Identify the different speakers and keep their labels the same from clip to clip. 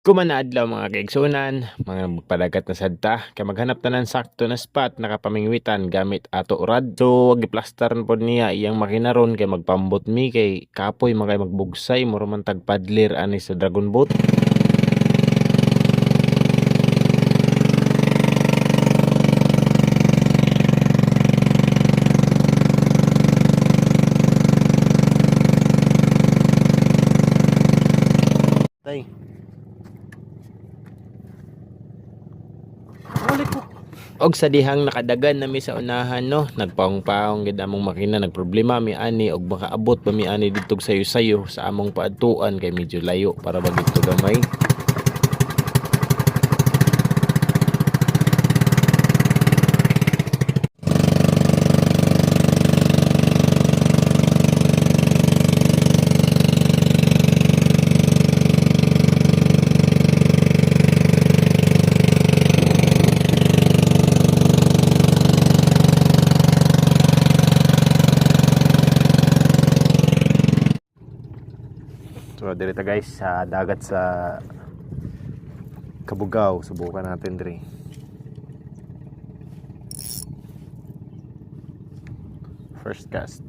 Speaker 1: Kumanaadlaw mga kaigsunan, mga magpadagat na sadta, kay maghanap ta ng sakto na spot nakapamingwitan gamit ato urad. So wag i-plaster pod niya iyang makinaron kay magpambot mi kay kapoy magay magbugsay muro man tag paddler ani sa dragon boat. Tay. Og sa dihang nakadagan na mi sa unahan no, nagpaong-paong gid among makina, nagproblema mi ani og makaabot pa mi ani didto sayo-sayo sa among paadtuan kay medyo layo para ba didto gamay. So diri ta guys sa dagat sa Kabugao, subukan natin diri. First cast.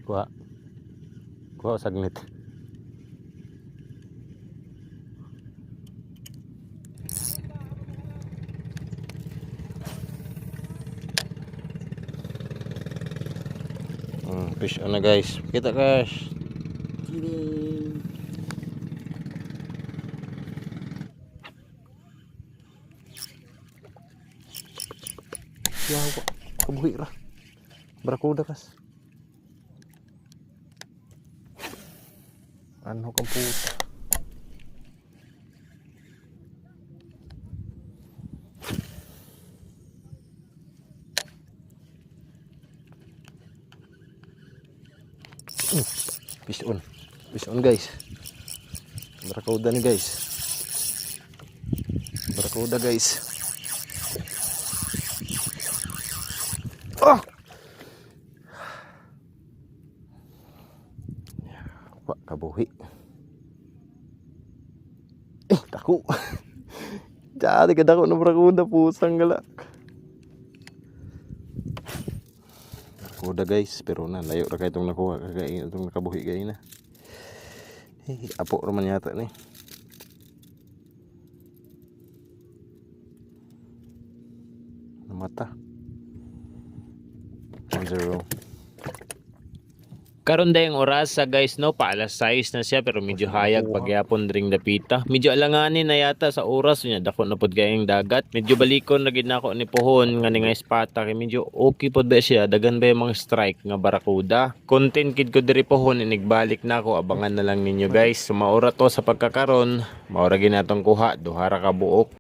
Speaker 1: Kuha. Kuha saglit. Fish on na guys. Kita guys. Yawa. Kabuhi ra. Barakuda kas. Ano kang puta? Fish on guys. Barakuda ni guys. Barakuda guys. Oh! Wah, kabuhi. Dako. Jadi kadako na barakuda pusang galak. Barakuda guys, pero na layo ra kay itong nakuha kay itong nakabuhi gay na. Apo raman yata ni. Mata. 1-0. Karon dayang oras sa guys no, pa alas 6 na siya pero medyo hayag pagyapon dring dapita. Medyo alanganin na yata sa oras niya, dako na pod gayeng dagat. Medyo balikon na gid nako ni pohon nga ni nga espata kay medyo okay pod ba siya, dagan ba yung mga strike nga barakuda. Content kid ko diri pohon inigbalik na ako, abangan na lang ninyo guys. So maura to sa pagkakaron, maura ginatong kuha duha ra ka buok.